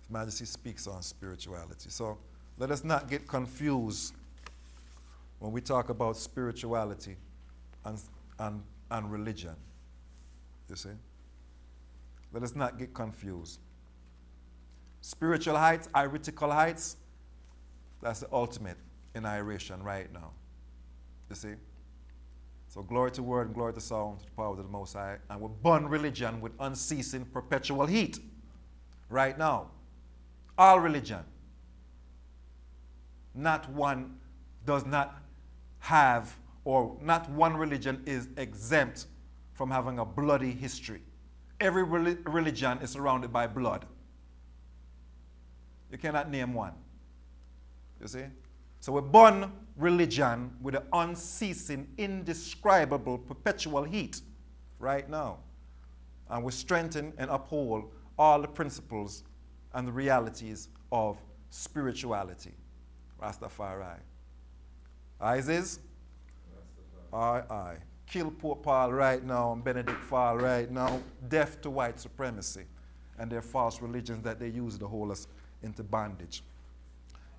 His Majesty speaks on spirituality. So let us not get confused when we talk about spirituality and religion. You see? Let us not get confused. Spiritual heights, iretical heights, that's the ultimate in iration right now. You see? So glory to word and glory to sound, to the power of the Most High. And we burn religion with unceasing perpetual heat right now. All religion. Not one does not have, or not one religion is exempt from having a bloody history. Every religion is surrounded by blood. You cannot name one. You see? So we burn religion with an unceasing, indescribable, perpetual heat right now. And we strengthen and uphold all the principles and the realities of spirituality. Rastafari. Isis? Aye, aye. Kill Pope Paul right now and Benedict Fall right now. Death to white supremacy and their false religions that they use to hold us into bondage.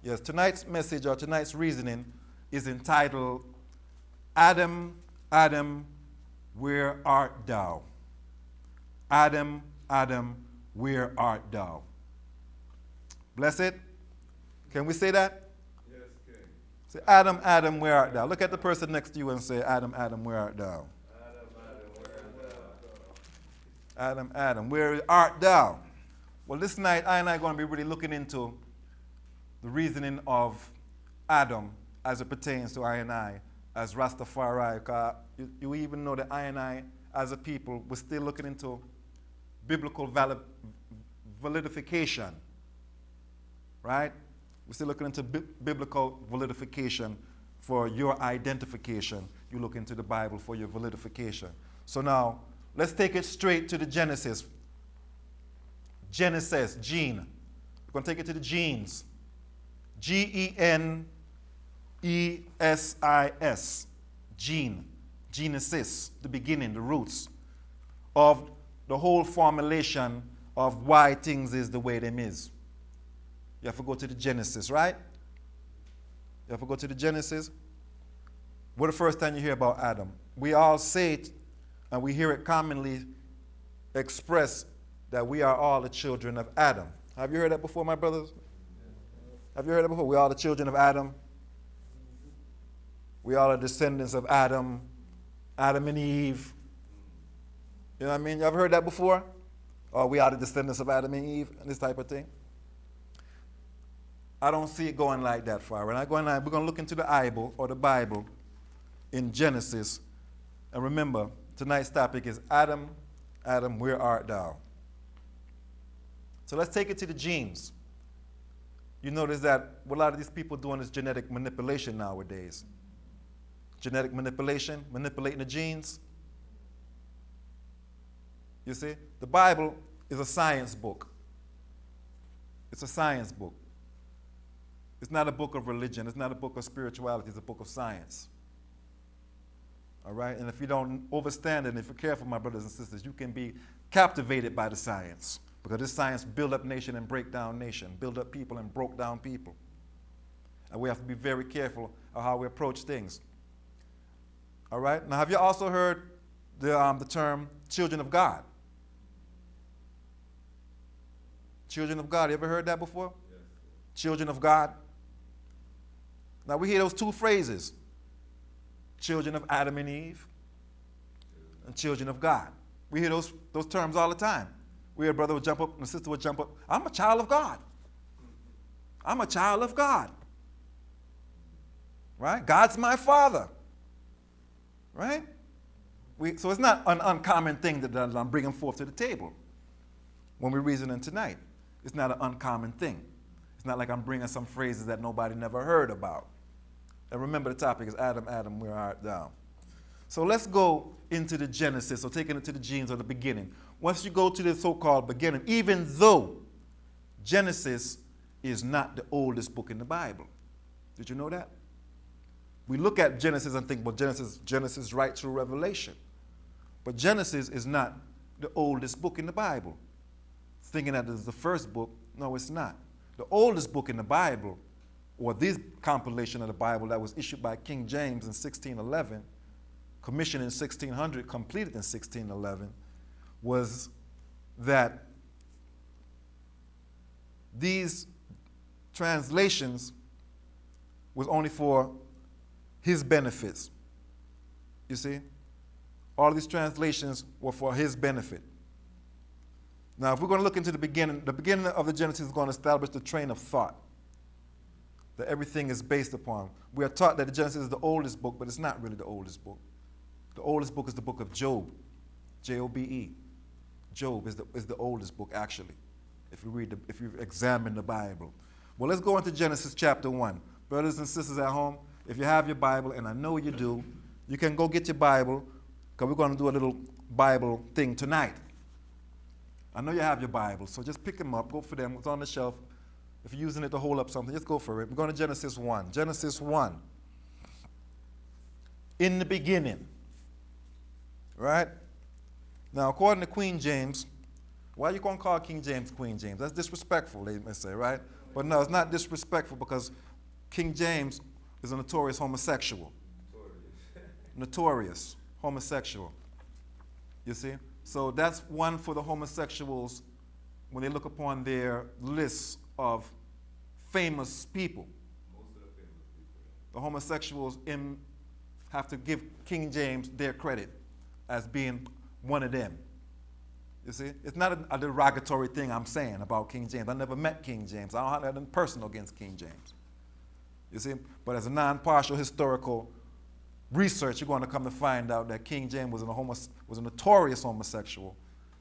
Yes, tonight's message or tonight's reasoning is entitled, Adam, Adam, where art thou? Adam, Adam, where art thou? Bless it. Can we say that? Yes, King. Say, Adam, Adam, where art thou? Look at the person next to you and say, Adam, Adam, where art thou? Adam, Adam, where art thou? Adam, Adam, where art thou? Well, this night, I and I are going to be really looking into the reasoning of Adam as it pertains to I and I as Rastafari. You even know that I and I, as a people, we're still looking into biblical validification. Right? We're still looking into biblical validification for your identification. You look into the Bible for your validification. So now, let's take it straight to the Genesis. Genesis, gene. We're going to take it to the genes. Genesis. Gene. Genesis, the beginning, the roots of the whole formulation of why things is the way them is. You have to go to the Genesis, right? You have to go to the Genesis. What the first time you hear about Adam? We all say it, and we hear it commonly expressed that we are all the children of Adam. Have you heard that before, my brothers? Have you heard that before? We are the children of Adam. We are the descendants of Adam, Adam and Eve. You know what I mean? You ever heard that before? Or we are the descendants of Adam and Eve, and this type of thing. I don't see it going like that far. We're going to look into the Bible or the Bible in Genesis. And remember, tonight's topic is Adam, Adam, where art thou? So let's take it to the genes. You notice that what a lot of these people doing is genetic manipulation nowadays. Genetic manipulation, manipulating the genes. You see, the Bible is a science book. It's a science book. It's not a book of religion. It's not a book of spirituality. It's a book of science. All right? And if you don't understand it, and if you're careful, my brothers and sisters, you can be captivated by the science. Because this science build up nation and break down nation. Build up people and broke down people. And we have to be very careful of how we approach things. All right? Now, have you also heard the term children of God? Children of God. You ever heard that before? Yes. Children of God. Now, we hear those two phrases. Children of Adam and Eve and children of God. We hear those terms all the time. We hear a brother would jump up and a sister would jump up. I'm a child of God. I'm a child of God. Right? God's my father. Right? So it's not an uncommon thing that I'm bringing forth to the table when we're reasoning tonight. It's not an uncommon thing. It's not like I'm bringing some phrases that nobody never heard about. And remember, the topic is Adam, Adam, where art thou? So let's go into the Genesis, or taking it to the genes or the beginning. Once you go to the so-called beginning, even though Genesis is not the oldest book in the Bible. Did you know that? We look at Genesis and think, well, Genesis right through Revelation. But Genesis is not the oldest book in the Bible. thinking that this is the first book. No, it's not. The oldest book in the Bible, or this compilation of the Bible that was issued by King James in 1611, commissioned in 1600, completed in 1611, was that these translations was only for his benefits. You see? All these translations were for his benefit. Now, if we're going to look into the beginning of the Genesis is going to establish the train of thought that everything is based upon. We are taught that the Genesis is the oldest book, but it's not really the oldest book. The oldest book is the book of Job, Jobe. Job is the oldest book, actually, if you examine the Bible. Well, let's go into Genesis chapter 1. Brothers and sisters at home, if you have your Bible, and I know you do, you can go get your Bible, because we're going to do a little Bible thing tonight. I know you have your Bible, so just pick them up, go for them. It's on the shelf. If you're using it to hold up something, just go for it. We're going to Genesis 1. Genesis 1. In the beginning. Right? Now, according to Queen James, why are you going to call King James Queen James? That's disrespectful, they may say, right? But no, it's not disrespectful because King James is a notorious homosexual. Notorious homosexual. You see? So that's one for the homosexuals when they look upon their lists of famous people. Most of the famous people. The homosexuals have to give King James their credit as being one of them. You see? It's not a derogatory thing I'm saying about King James. I never met King James. I don't have anything personal against King James. You see? But as a non-partial historical research, you're going to come to find out that King James was a notorious homosexual.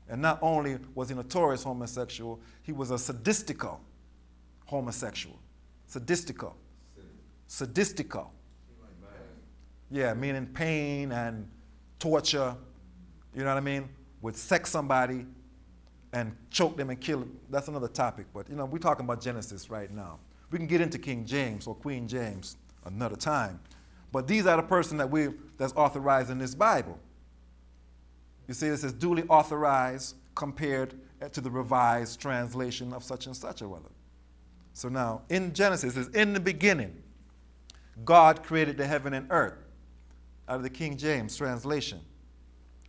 And not only was he notorious homosexual, he was a sadistical homosexual. Sadistical. Sadistical. Yeah, meaning pain and torture, you know what I mean? Would sex somebody and choke them and kill them. That's another topic, but we're talking about Genesis right now. We can get into King James or Queen James another time. But these are the person that's authorized in this Bible. You see, this is duly authorized compared to the revised translation of such and such or other. So now, in Genesis, it's in the beginning, God created the heaven and earth, out of the King James translation,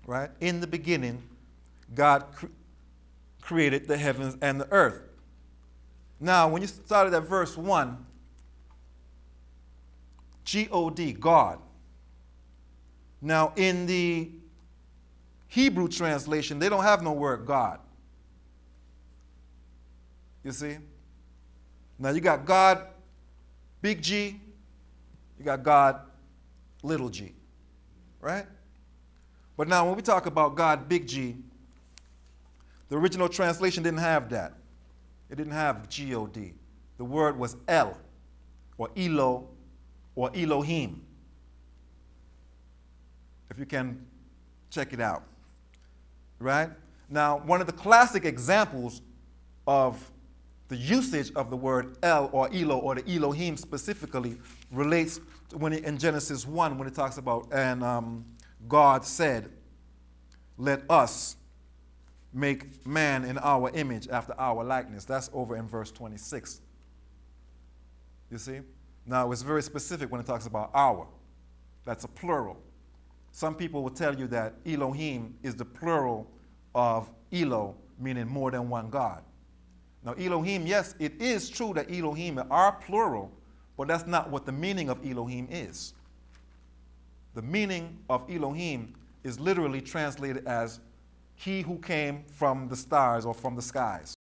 right? In the beginning, God created the heavens and the earth. Now, when you started at verse 1, G-O-D, God. Now, in the Hebrew translation, they don't have no word God. You see? Now, you got God, big G. You got God, little g. Right? But now, when we talk about God, big G, the original translation didn't have that. It didn't have G-O-D. The word was El, or Elo, or Elohim, if you can check it out, right? Now, one of the classic examples of the usage of the word El or Elo or the Elohim specifically relates to in Genesis 1 when it talks about, and God said, let us make man in our image after our likeness. That's over in verse 26. You see? Now, it's very specific when it talks about our. That's a plural. Some people will tell you that Elohim is the plural of Elo, meaning more than one God. Now, Elohim, yes, it is true that Elohim are plural, but that's not what the meaning of Elohim is. The meaning of Elohim is literally translated as he who came from the stars or from the skies.